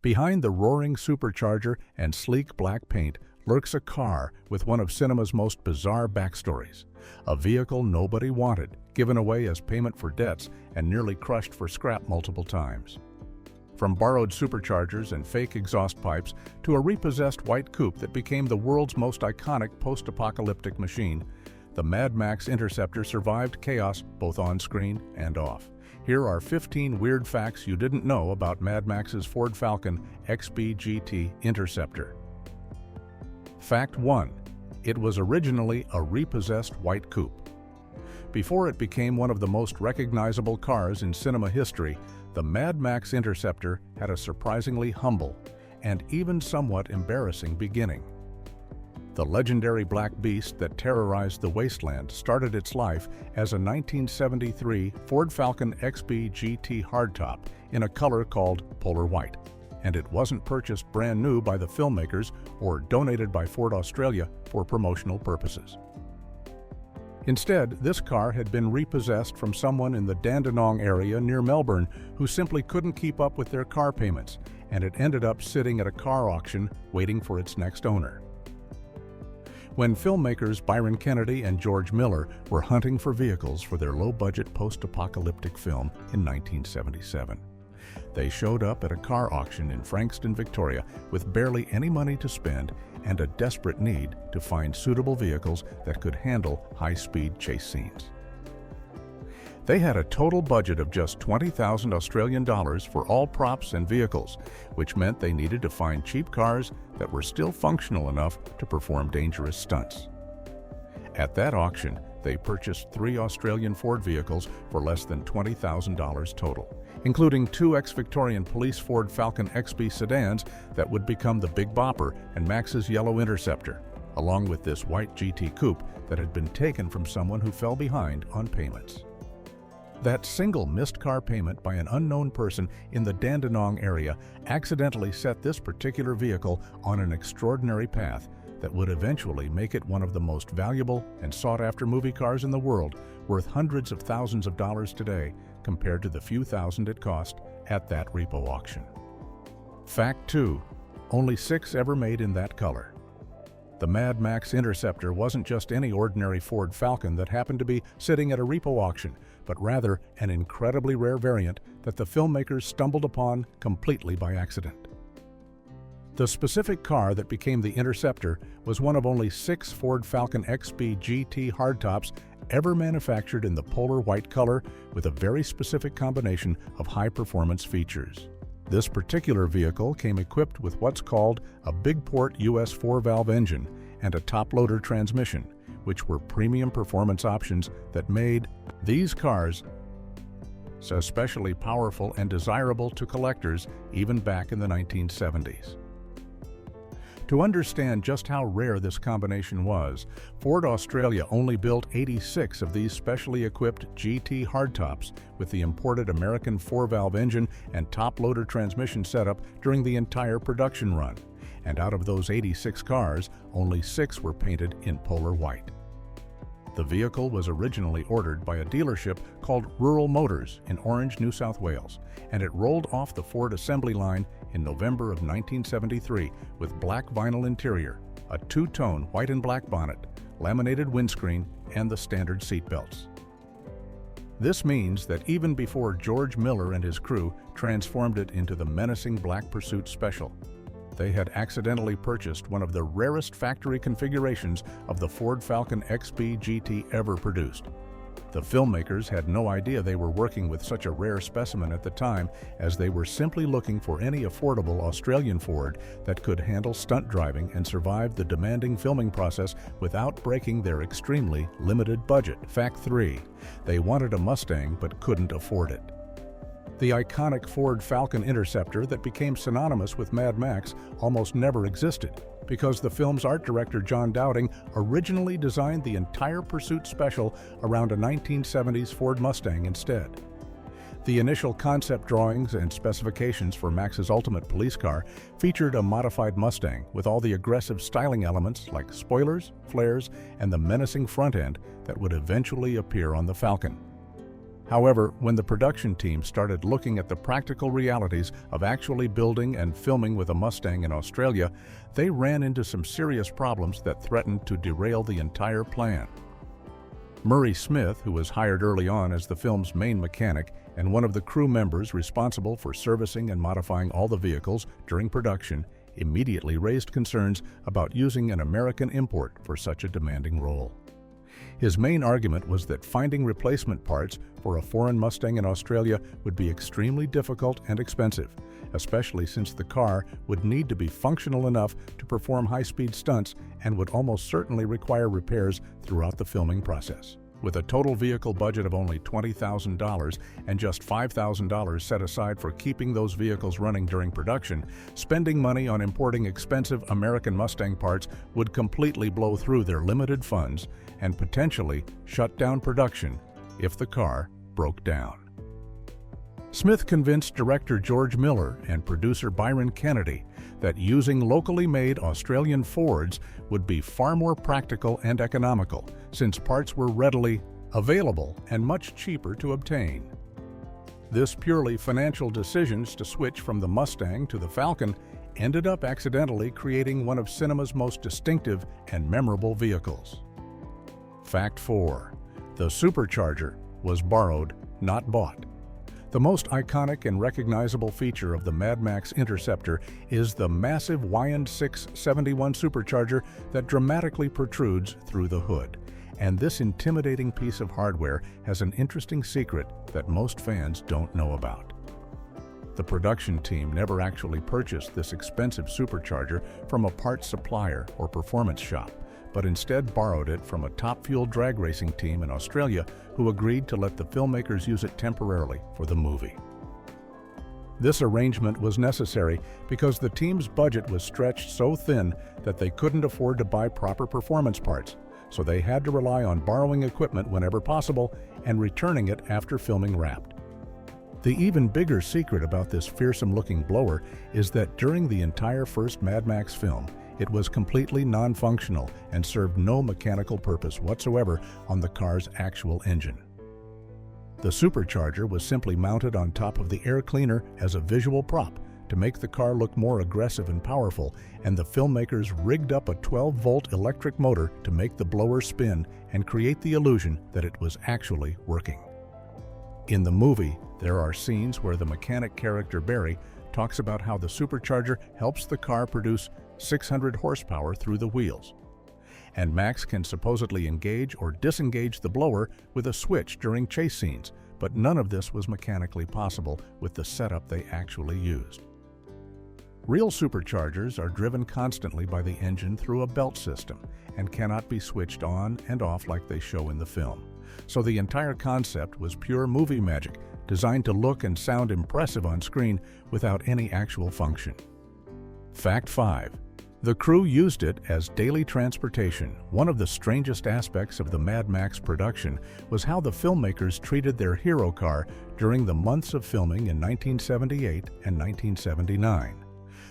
Behind the roaring supercharger and sleek black paint lurks a car with one of cinema's most bizarre backstories. A vehicle nobody wanted, given away as payment for debts, and nearly crushed for scrap multiple times. From borrowed superchargers and fake exhaust pipes to a repossessed white coupe that became the world's most iconic post-apocalyptic machine, the Mad Max Interceptor survived chaos both on screen and off. Here are 15 weird facts you didn't know about Mad Max's Ford Falcon XB GT Interceptor. Fact 1. It was originally a repossessed white coupe. Before it became one of the most recognizable cars in cinema history, the Mad Max Interceptor had a surprisingly humble and even somewhat embarrassing beginning. The legendary black beast that terrorized the wasteland started its life as a 1973 Ford Falcon XB GT hardtop in a color called Polar White, and it wasn't purchased brand new by the filmmakers or donated by Ford Australia for promotional purposes. Instead, this car had been repossessed from someone in the Dandenong area near Melbourne who simply couldn't keep up with their car payments, and it ended up sitting at a car auction waiting for its next owner. When filmmakers Byron Kennedy and George Miller were hunting for vehicles for their low-budget post-apocalyptic film in 1977, they showed up at a car auction in Frankston, Victoria, with barely any money to spend and a desperate need to find suitable vehicles that could handle high-speed chase scenes. They had a total budget of just 20,000 Australian dollars for all props and vehicles, which meant they needed to find cheap cars that were still functional enough to perform dangerous stunts. At that auction, they purchased 3 Australian Ford vehicles for less than $20,000 total, including 2 ex-Victorian police Ford Falcon XB sedans that would become the Big Bopper and Max's yellow Interceptor, along with this white GT coupe that had been taken from someone who fell behind on payments. That single missed car payment by an unknown person in the Dandenong area accidentally set this particular vehicle on an extraordinary path that would eventually make it one of the most valuable and sought-after movie cars in the world, worth hundreds of thousands of dollars today compared to the few thousand it cost at that repo auction. Fact 2. Only 6 ever made in that color. The Mad Max Interceptor wasn't just any ordinary Ford Falcon that happened to be sitting at a repo auction, but rather an incredibly rare variant that the filmmakers stumbled upon completely by accident. The specific car that became the Interceptor was one of only 6 Ford Falcon XB GT hardtops ever manufactured in the polar white color with a very specific combination of high-performance features. This particular vehicle came equipped with what's called a big-port US 4-valve engine and a top-loader transmission, which were premium performance options that made these cars especially powerful and desirable to collectors even back in the 1970s. To understand just how rare this combination was, Ford Australia only built 86 of these specially equipped GT hardtops with the imported American 4-valve engine and top-loader transmission setup during the entire production run. And out of those 86 cars, only 6 were painted in polar white. The vehicle was originally ordered by a dealership called Rural Motors in Orange, New South Wales, and it rolled off the Ford assembly line in November of 1973 with black vinyl interior, a 2-tone white and black bonnet, laminated windscreen, and the standard seat belts. This means that even before George Miller and his crew transformed it into the menacing Black Pursuit Special, they had accidentally purchased one of the rarest factory configurations of the Ford Falcon XB GT ever produced. The filmmakers had no idea they were working with such a rare specimen at the time, as they were simply looking for any affordable Australian Ford that could handle stunt driving and survive the demanding filming process without breaking their extremely limited budget. Fact 3. They wanted a Mustang but couldn't afford it. The iconic Ford Falcon Interceptor that became synonymous with Mad Max almost never existed, because the film's art director John Dowding originally designed the entire Pursuit Special around a 1970s Ford Mustang instead. The initial concept drawings and specifications for Max's ultimate police car featured a modified Mustang with all the aggressive styling elements like spoilers, flares, and the menacing front end that would eventually appear on the Falcon. However, when the production team started looking at the practical realities of actually building and filming with a Mustang in Australia, they ran into some serious problems that threatened to derail the entire plan. Murray Smith, who was hired early on as the film's main mechanic and one of the crew members responsible for servicing and modifying all the vehicles during production, immediately raised concerns about using an American import for such a demanding role. His main argument was that finding replacement parts for a foreign Mustang in Australia would be extremely difficult and expensive, especially since the car would need to be functional enough to perform high-speed stunts and would almost certainly require repairs throughout the filming process. With a total vehicle budget of only $20,000 and just $5,000 set aside for keeping those vehicles running during production, spending money on importing expensive American Mustang parts would completely blow through their limited funds and potentially shut down production if the car broke down. Smith convinced director George Miller and producer Byron Kennedy that using locally made Australian Fords would be far more practical and economical, since parts were readily available and much cheaper to obtain. This purely financial decision to switch from the Mustang to the Falcon ended up accidentally creating one of cinema's most distinctive and memorable vehicles. Fact 4. The supercharger was borrowed, not bought. The most iconic and recognizable feature of the Mad Max Interceptor is the massive YN671 supercharger that dramatically protrudes through the hood. And this intimidating piece of hardware has an interesting secret that most fans don't know about. The production team never actually purchased this expensive supercharger from a parts supplier or performance shop, but instead borrowed it from a top-fuel drag racing team in Australia who agreed to let the filmmakers use it temporarily for the movie. This arrangement was necessary because the team's budget was stretched so thin that they couldn't afford to buy proper performance parts, so they had to rely on borrowing equipment whenever possible and returning it after filming wrapped. The even bigger secret about this fearsome-looking blower is that during the entire first Mad Max film, it was completely non-functional and served no mechanical purpose whatsoever on the car's actual engine. The supercharger was simply mounted on top of the air cleaner as a visual prop to make the car look more aggressive and powerful, and the filmmakers rigged up a 12-volt electric motor to make the blower spin and create the illusion that it was actually working. In the movie, there are scenes where the mechanic character Barry talks about how the supercharger helps the car produce 600 horsepower through the wheels. And Max can supposedly engage or disengage the blower with a switch during chase scenes, but none of this was mechanically possible with the setup they actually used. Real superchargers are driven constantly by the engine through a belt system and cannot be switched on and off like they show in the film. So the entire concept was pure movie magic, designed to look and sound impressive on screen without any actual function. Fact 5. The crew used it as daily transportation. One of the strangest aspects of the Mad Max production was how the filmmakers treated their hero car during the months of filming in 1978 and 1979.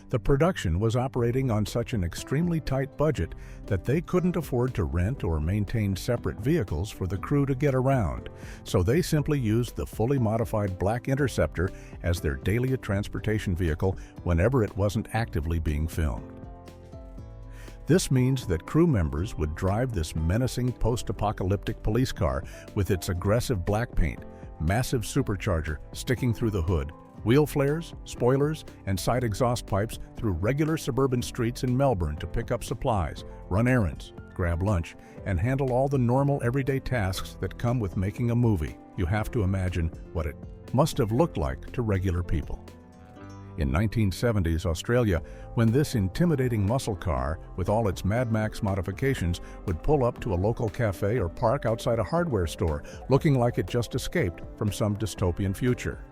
The production was operating on such an extremely tight budget that they couldn't afford to rent or maintain separate vehicles for the crew to get around, so they simply used the fully modified Black Interceptor as their daily transportation vehicle whenever it wasn't actively being filmed. This means that crew members would drive this menacing post-apocalyptic police car with its aggressive black paint, massive supercharger sticking through the hood, wheel flares, spoilers, and side exhaust pipes through regular suburban streets in Melbourne to pick up supplies, run errands, grab lunch, and handle all the normal everyday tasks that come with making a movie. You have to imagine what it must have looked like to regular people. In 1970s Australia, when this intimidating muscle car with all its Mad Max modifications would pull up to a local cafe or park outside a hardware store, looking like it just escaped from some dystopian future.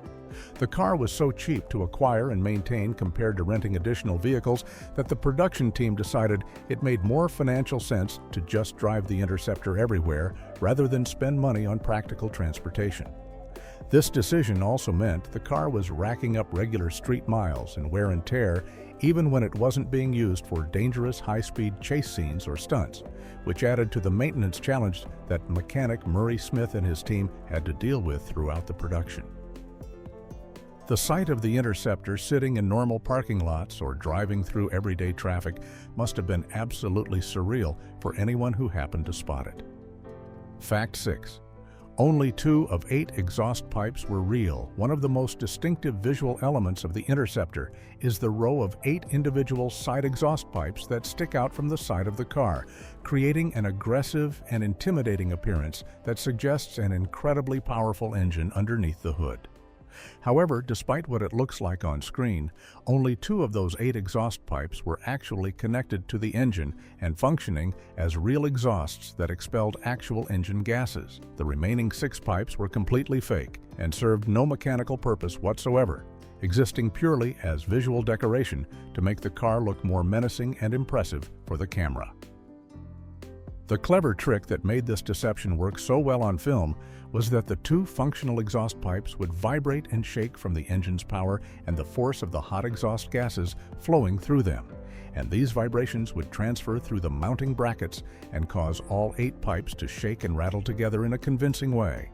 The car was so cheap to acquire and maintain compared to renting additional vehicles that the production team decided it made more financial sense to just drive the Interceptor everywhere rather than spend money on practical transportation. This decision also meant the car was racking up regular street miles and wear and tear even when it wasn't being used for dangerous high-speed chase scenes or stunts, which added to the maintenance challenge that mechanic Murray Smith and his team had to deal with throughout the production. The sight of the Interceptor sitting in normal parking lots or driving through everyday traffic must have been absolutely surreal for anyone who happened to spot it. Fact 6. Only 2 of 8 exhaust pipes were real. One of the most distinctive visual elements of the Interceptor is the row of 8 individual side exhaust pipes that stick out from the side of the car, creating an aggressive and intimidating appearance that suggests an incredibly powerful engine underneath the hood. However, despite what it looks like on screen, only 2 of those 8 exhaust pipes were actually connected to the engine and functioning as real exhausts that expelled actual engine gases. The remaining 6 pipes were completely fake and served no mechanical purpose whatsoever, existing purely as visual decoration to make the car look more menacing and impressive for the camera. The clever trick that made this deception work so well on film was that the 2 functional exhaust pipes would vibrate and shake from the engine's power and the force of the hot exhaust gases flowing through them, and these vibrations would transfer through the mounting brackets and cause all 8 pipes to shake and rattle together in a convincing way.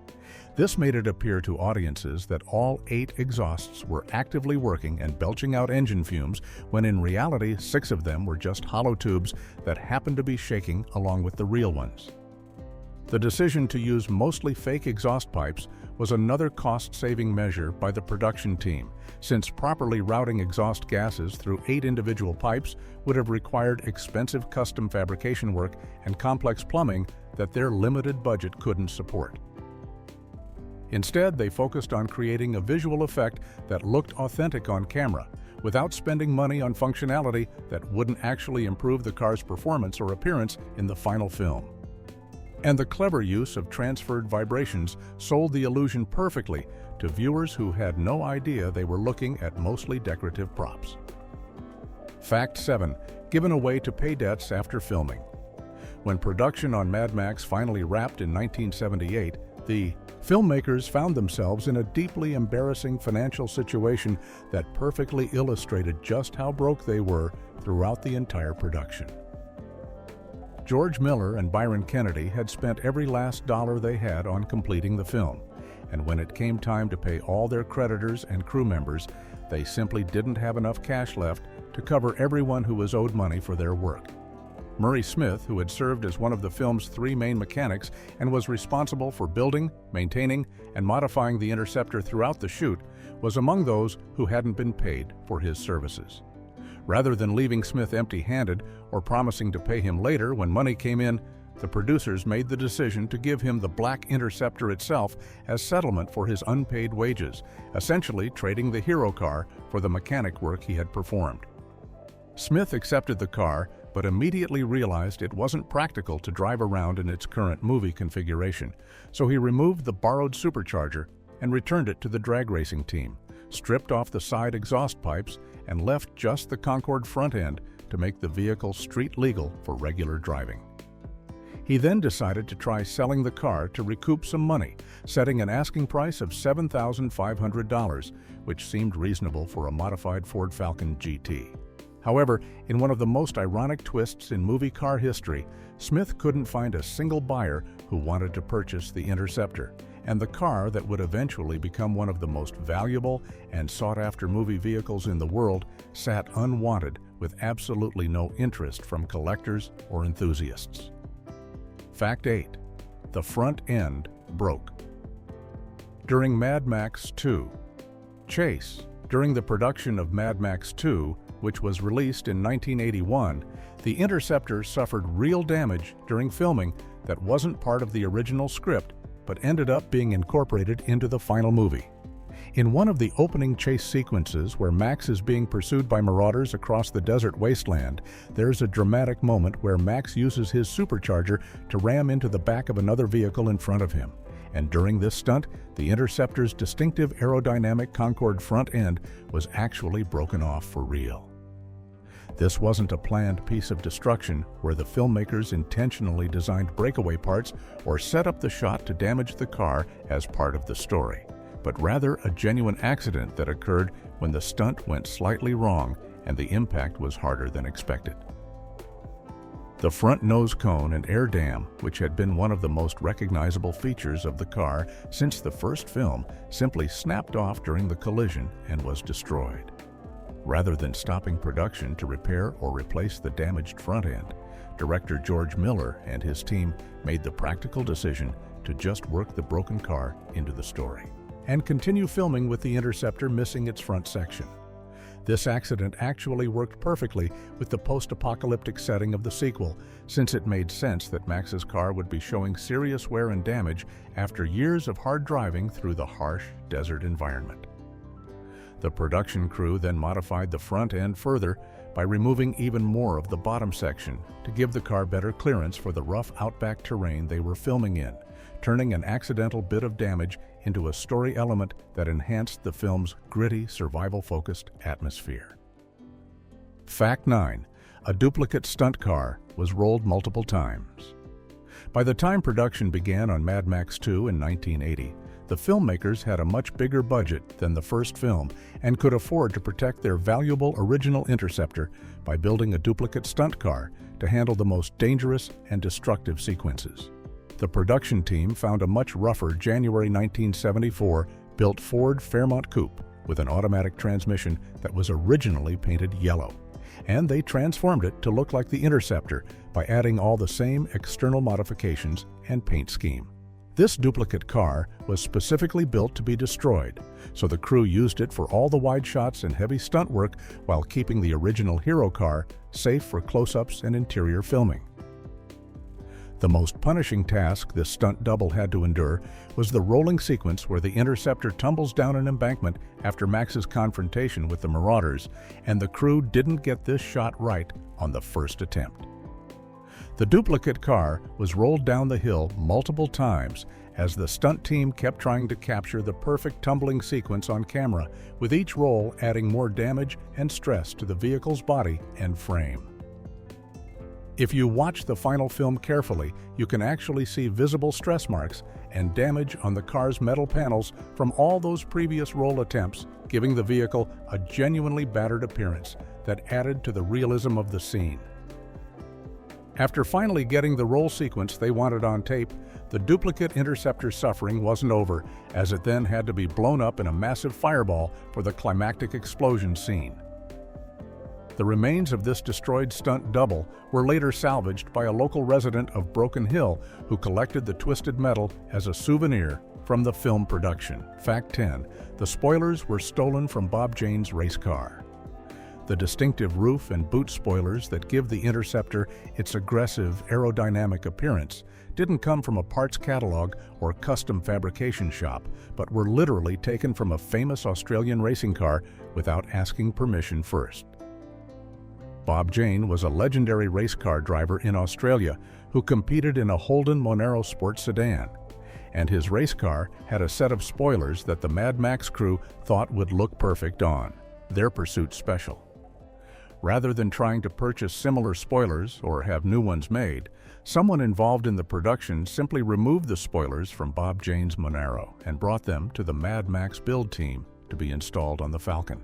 This made it appear to audiences that all 8 exhausts were actively working and belching out engine fumes, when in reality 6 of them were just hollow tubes that happened to be shaking along with the real ones. The decision to use mostly fake exhaust pipes was another cost-saving measure by the production team, since properly routing exhaust gases through 8 individual pipes would have required expensive custom fabrication work and complex plumbing that their limited budget couldn't support. Instead, they focused on creating a visual effect that looked authentic on camera, without spending money on functionality that wouldn't actually improve the car's performance or appearance in the final film. And the clever use of transferred vibrations sold the illusion perfectly to viewers who had no idea they were looking at mostly decorative props. Fact 7. Given away to pay debts after filming. When production on Mad Max finally wrapped in 1978, the filmmakers found themselves in a deeply embarrassing financial situation that perfectly illustrated just how broke they were throughout the entire production. George Miller and Byron Kennedy had spent every last dollar they had on completing the film, and when it came time to pay all their creditors and crew members, they simply didn't have enough cash left to cover everyone who was owed money for their work. Murray Smith, who had served as one of the film's 3 main mechanics and was responsible for building, maintaining, and modifying the Interceptor throughout the shoot, was among those who hadn't been paid for his services. Rather than leaving Smith empty-handed or promising to pay him later when money came in, the producers made the decision to give him the black Interceptor itself as settlement for his unpaid wages, essentially trading the hero car for the mechanic work he had performed. Smith accepted the car, but immediately realized it wasn't practical to drive around in its current movie configuration, so he removed the borrowed supercharger and returned it to the drag racing team, stripped off the side exhaust pipes, and left just the Concorde front end to make the vehicle street legal for regular driving. He then decided to try selling the car to recoup some money, setting an asking price of $7,500, which seemed reasonable for a modified Ford Falcon GT. However, in one of the most ironic twists in movie car history, Smith couldn't find a single buyer who wanted to purchase the Interceptor, and the car that would eventually become one of the most valuable and sought-after movie vehicles in the world sat unwanted with absolutely no interest from collectors or enthusiasts. Fact 8. The front end broke. During Mad Max 2. Chase. During the production of Mad Max 2, which was released in 1981, the Interceptor suffered real damage during filming that wasn't part of the original script, but ended up being incorporated into the final movie. In one of the opening chase sequences where Max is being pursued by marauders across the desert wasteland, there's a dramatic moment where Max uses his supercharger to ram into the back of another vehicle in front of him. And during this stunt, the Interceptor's distinctive aerodynamic Concorde front end was actually broken off for real. This wasn't a planned piece of destruction where the filmmakers intentionally designed breakaway parts or set up the shot to damage the car as part of the story, but rather a genuine accident that occurred when the stunt went slightly wrong and the impact was harder than expected. The front nose cone and air dam, which had been one of the most recognizable features of the car since the first film, simply snapped off during the collision and was destroyed. Rather than stopping production to repair or replace the damaged front end, director George Miller and his team made the practical decision to just work the broken car into the story and continue filming with the Interceptor missing its front section. This accident actually worked perfectly with the post-apocalyptic setting of the sequel, since it made sense that Max's car would be showing serious wear and damage after years of hard driving through the harsh desert environment. The production crew then modified the front end further by removing even more of the bottom section to give the car better clearance for the rough outback terrain they were filming in, turning an accidental bit of damage into a story element that enhanced the film's gritty, survival-focused atmosphere. Fact 9. A duplicate stunt car was rolled multiple times. By the time production began on Mad Max 2 in 1980, the filmmakers had a much bigger budget than the first film and could afford to protect their valuable original Interceptor by building a duplicate stunt car to handle the most dangerous and destructive sequences. The production team found a much rougher January 1974 built Ford Fairmont coupe with an automatic transmission that was originally painted yellow, and they transformed it to look like the Interceptor by adding all the same external modifications and paint scheme. This duplicate car was specifically built to be destroyed, so the crew used it for all the wide shots and heavy stunt work while keeping the original hero car safe for close-ups and interior filming. The most punishing task this stunt double had to endure was the rolling sequence where the Interceptor tumbles down an embankment after Max's confrontation with the Marauders, and the crew didn't get this shot right on the first attempt. The duplicate car was rolled down the hill multiple times as the stunt team kept trying to capture the perfect tumbling sequence on camera, with each roll adding more damage and stress to the vehicle's body and frame. If you watch the final film carefully, you can actually see visible stress marks and damage on the car's metal panels from all those previous roll attempts, giving the vehicle a genuinely battered appearance that added to the realism of the scene. After finally getting the roll sequence they wanted on tape, the duplicate Interceptor's suffering wasn't over, as it then had to be blown up in a massive fireball for the climactic explosion scene. The remains of this destroyed stunt double were later salvaged by a local resident of Broken Hill who collected the twisted metal as a souvenir from the film production. Fact 10. The spoilers were stolen from Bob Jane's race car. The distinctive roof and boot spoilers that give the Interceptor its aggressive aerodynamic appearance didn't come from a parts catalog or custom fabrication shop, but were literally taken from a famous Australian racing car without asking permission first. Bob Jane was a legendary race car driver in Australia who competed in a Holden Monaro sports sedan, and his race car had a set of spoilers that the Mad Max crew thought would look perfect on their Pursuit Special. Rather than trying to purchase similar spoilers or have new ones made, someone involved in the production simply removed the spoilers from Bob Jane's Monaro and brought them to the Mad Max build team to be installed on the Falcon.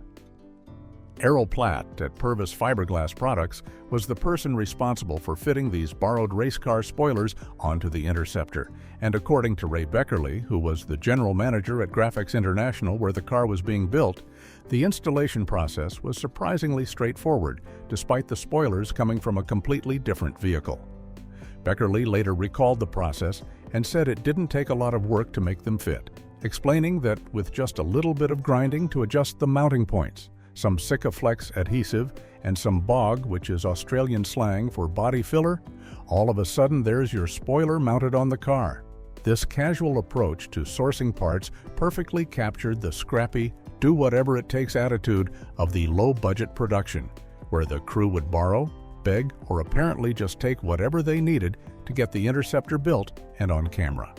Errol Platt at Purvis Fiberglass Products was the person responsible for fitting these borrowed race car spoilers onto the Interceptor, and according to Ray Beckerly, who was the general manager at Graphics International where the car was being built, the installation process was surprisingly straightforward, despite the spoilers coming from a completely different vehicle. Beckerly later recalled the process and said it didn't take a lot of work to make them fit, explaining that with just a little bit of grinding to adjust the mounting points, some Sikaflex adhesive, and some bog, which is Australian slang for body filler, all of a sudden there's your spoiler mounted on the car. This casual approach to sourcing parts perfectly captured the scrappy, do-whatever-it-takes attitude of the low-budget production, where the crew would borrow, beg, or apparently just take whatever they needed to get the Interceptor built and on camera.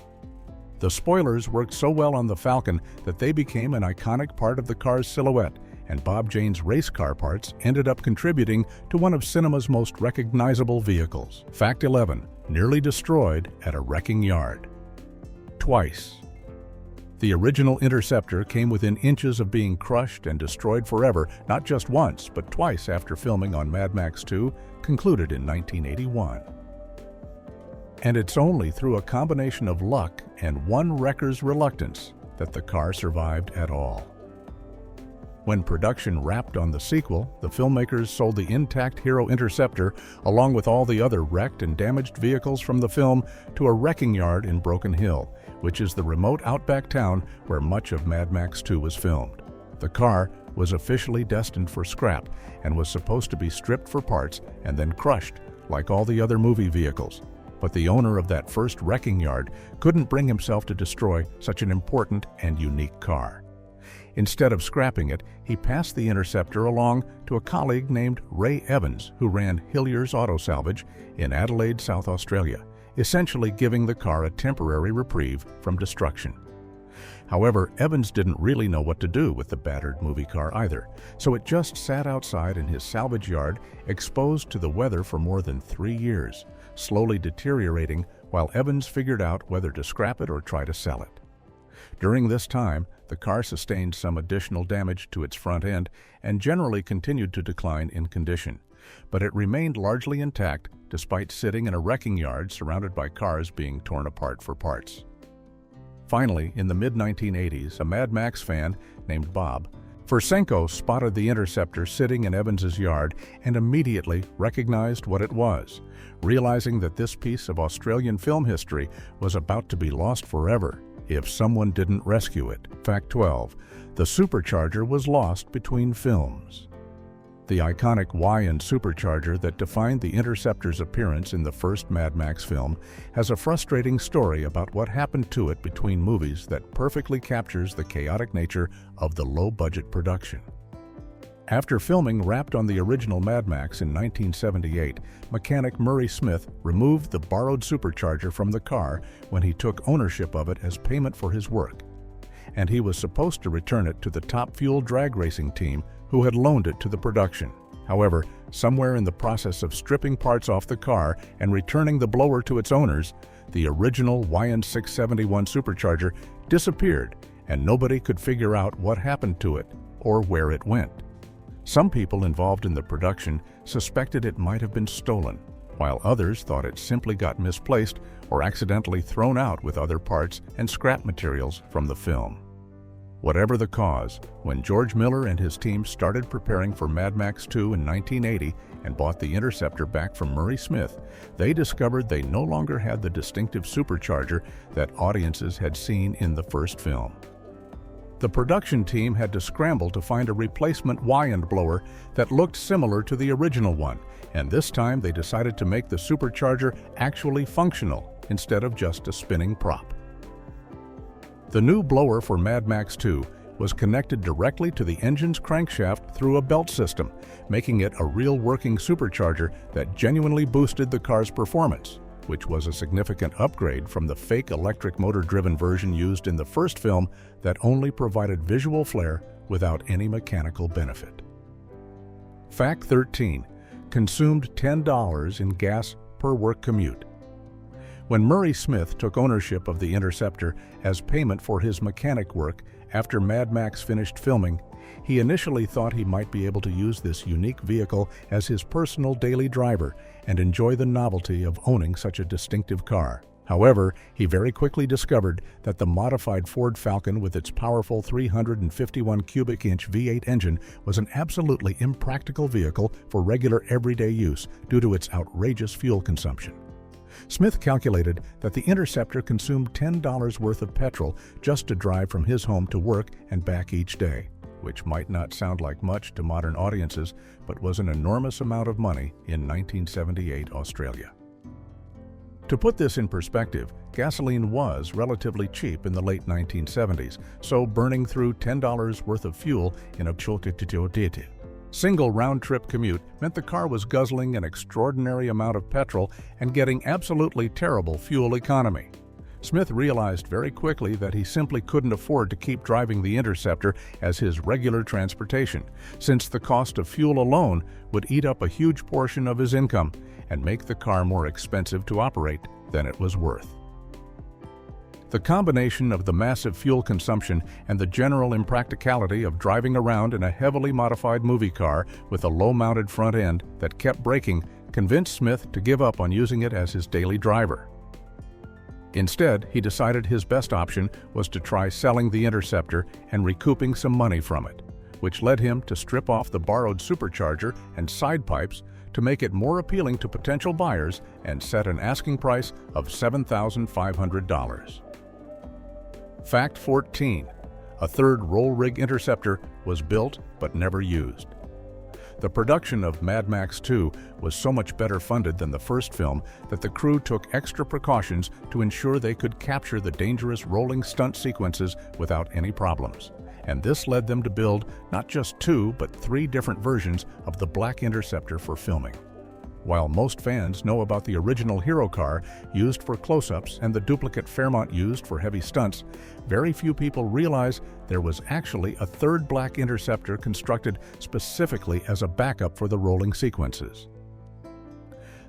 The spoilers worked so well on the Falcon that they became an iconic part of the car's silhouette, and Bob Jane's race car parts ended up contributing to one of cinema's most recognizable vehicles. Fact 11. Nearly destroyed at a wrecking yard. Twice. The original Interceptor came within inches of being crushed and destroyed forever, not just once, but twice after filming on Mad Max 2 concluded in 1981. And it's only through a combination of luck and one wrecker's reluctance that the car survived at all. When production wrapped on the sequel, the filmmakers sold the intact Hero Interceptor, along with all the other wrecked and damaged vehicles from the film, to a wrecking yard in Broken Hill, which is the remote outback town where much of Mad Max 2 was filmed. The car was officially destined for scrap and was supposed to be stripped for parts and then crushed, like all the other movie vehicles. But the owner of that first wrecking yard couldn't bring himself to destroy such an important and unique car. Instead of scrapping it, he passed the Interceptor along to a colleague named Ray Evans, who ran Hillier's Auto Salvage in Adelaide, South Australia, essentially giving the car a temporary reprieve from destruction. However, Evans didn't really know what to do with the battered movie car either, so it just sat outside in his salvage yard, exposed to the weather for more than 3 years, slowly deteriorating while Evans figured out whether to scrap it or try to sell it. During this time, the car sustained some additional damage to its front end and generally continued to decline in condition, but it remained largely intact despite sitting in a wrecking yard surrounded by cars being torn apart for parts. Finally, in the mid-1980s, a Mad Max fan named Bob Fursenko spotted the Interceptor sitting in Evans's yard and immediately recognized what it was, realizing that this piece of Australian film history was about to be lost forever if someone didn't rescue it. Fact 12. The supercharger was lost between films. The iconic Y&S supercharger that defined the Interceptor's appearance in the first Mad Max film has a frustrating story about what happened to it between movies that perfectly captures the chaotic nature of the low-budget production. After filming wrapped on the original Mad Max in 1978, mechanic Murray Smith removed the borrowed supercharger from the car when he took ownership of it as payment for his work, and he was supposed to return it to the Top Fuel drag racing team who had loaned it to the production. However, somewhere in the process of stripping parts off the car and returning the blower to its owners, the original Y&S 671 supercharger disappeared and nobody could figure out what happened to it or where it went. Some people involved in the production suspected it might have been stolen, while others thought it simply got misplaced or accidentally thrown out with other parts and scrap materials from the film. Whatever the cause, when George Miller and his team started preparing for Mad Max 2 in 1980 and bought the Interceptor back from Murray Smith, they discovered they no longer had the distinctive supercharger that audiences had seen in the first film. The production team had to scramble to find a replacement Y&S blower that looked similar to the original one, and this time they decided to make the supercharger actually functional instead of just a spinning prop. The new blower for Mad Max 2 was connected directly to the engine's crankshaft through a belt system, making it a real working supercharger that genuinely boosted the car's performance, which was a significant upgrade from the fake electric motor-driven version used in the first film that only provided visual flair without any mechanical benefit. Fact 13. Consumed $10 in gas per work commute. When Murray Smith took ownership of the Interceptor as payment for his mechanic work after Mad Max finished filming, he initially thought he might be able to use this unique vehicle as his personal daily driver and enjoy the novelty of owning such a distinctive car. However, he very quickly discovered that the modified Ford Falcon with its powerful 351 cubic inch V8 engine was an absolutely impractical vehicle for regular everyday use due to its outrageous fuel consumption. Smith calculated that the Interceptor consumed $10 worth of petrol just to drive from his home to work and back each day, which might not sound like much to modern audiences, but was an enormous amount of money in 1978 Australia. To put this in perspective, gasoline was relatively cheap in the late 1970s, so burning through $10 worth of fuel in a single round-trip commute meant the car was guzzling an extraordinary amount of petrol and getting absolutely terrible fuel economy. Smith realized very quickly that he simply couldn't afford to keep driving the Interceptor as his regular transportation, since the cost of fuel alone would eat up a huge portion of his income and make the car more expensive to operate than it was worth. The combination of the massive fuel consumption and the general impracticality of driving around in a heavily modified movie car with a low-mounted front end that kept braking convinced Smith to give up on using it as his daily driver. Instead, he decided his best option was to try selling the Interceptor and recouping some money from it, which led him to strip off the borrowed supercharger and side pipes to make it more appealing to potential buyers and set an asking price of $7,500. Fact 14. A third roll rig Interceptor was built but never used. The production of Mad Max 2 was so much better funded than the first film that the crew took extra precautions to ensure they could capture the dangerous rolling stunt sequences without any problems. And this led them to build not just 2 but 3 different versions of the Black Interceptor for filming. While most fans know about the original hero car used for close-ups and the duplicate Fairmont used for heavy stunts, very few people realize there was actually a third Black Interceptor constructed specifically as a backup for the rolling sequences.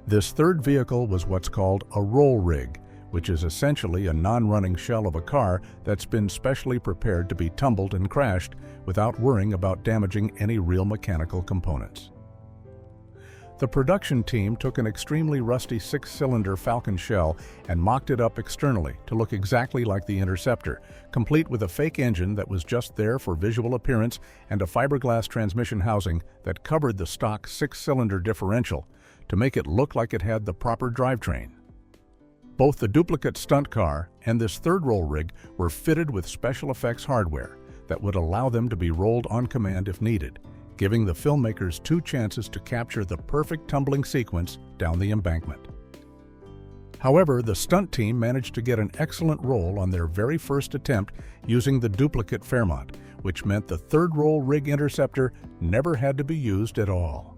This third vehicle was what's called a roll rig, which is essentially a non-running shell of a car that's been specially prepared to be tumbled and crashed without worrying about damaging any real mechanical components. The production team took an extremely rusty 6-cylinder Falcon shell and mocked it up externally to look exactly like the Interceptor, complete with a fake engine that was just there for visual appearance and a fiberglass transmission housing that covered the stock 6-cylinder differential to make it look like it had the proper drivetrain. Both the duplicate stunt car and this third roll rig were fitted with special effects hardware that would allow them to be rolled on command if needed, giving the filmmakers 2 chances to capture the perfect tumbling sequence down the embankment. However, the stunt team managed to get an excellent roll on their very first attempt using the duplicate Fairmont, which meant the third roll rig Interceptor never had to be used at all.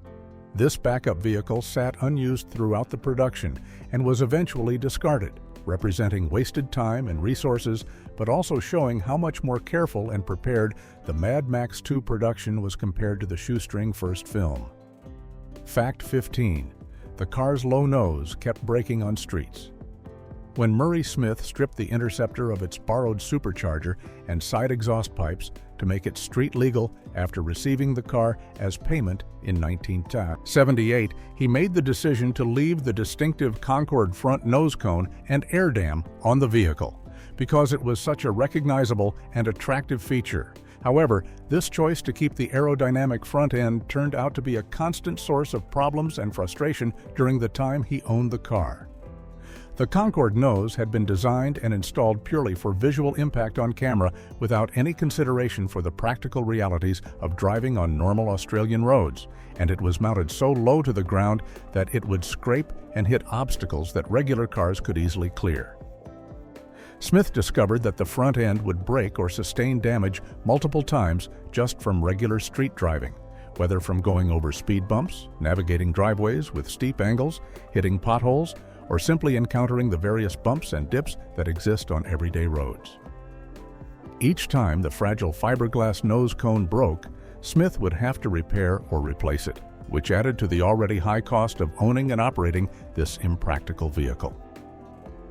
This backup vehicle sat unused throughout the production and was eventually discarded, representing wasted time and resources, but also showing how much more careful and prepared the Mad Max 2 production was compared to the shoestring first film. Fact 15. The car's low nose kept braking on streets. When Murray Smith stripped the Interceptor of its borrowed supercharger and side exhaust pipes to make it street legal after receiving the car as payment in 1978, he made the decision to leave the distinctive Concorde front nose cone and air dam on the vehicle because it was such a recognizable and attractive feature. However, this choice to keep the aerodynamic front end turned out to be a constant source of problems and frustration during the time he owned the car. The Concorde nose had been designed and installed purely for visual impact on camera without any consideration for the practical realities of driving on normal Australian roads, and it was mounted so low to the ground that it would scrape and hit obstacles that regular cars could easily clear. Smith discovered that the front end would break or sustain damage multiple times just from regular street driving, whether from going over speed bumps, navigating driveways with steep angles, hitting potholes, or simply encountering the various bumps and dips that exist on everyday roads. Each time the fragile fiberglass nose cone broke, Smith would have to repair or replace it, which added to the already high cost of owning and operating this impractical vehicle.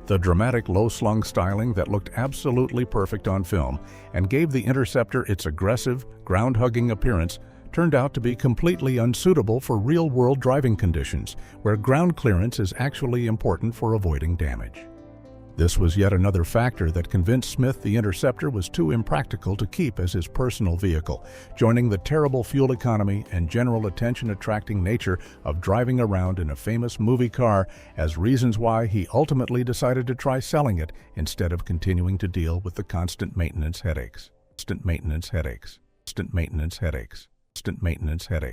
The dramatic low-slung styling that looked absolutely perfect on film and gave the Interceptor its aggressive, ground-hugging appearance turned out to be completely unsuitable for real-world driving conditions, where ground clearance is actually important for avoiding damage. This was yet another factor that convinced Smith the Interceptor was too impractical to keep as his personal vehicle, joining the terrible fuel economy and general attention-attracting nature of driving around in a famous movie car as reasons why he ultimately decided to try selling it instead of continuing to deal with the constant maintenance headaches.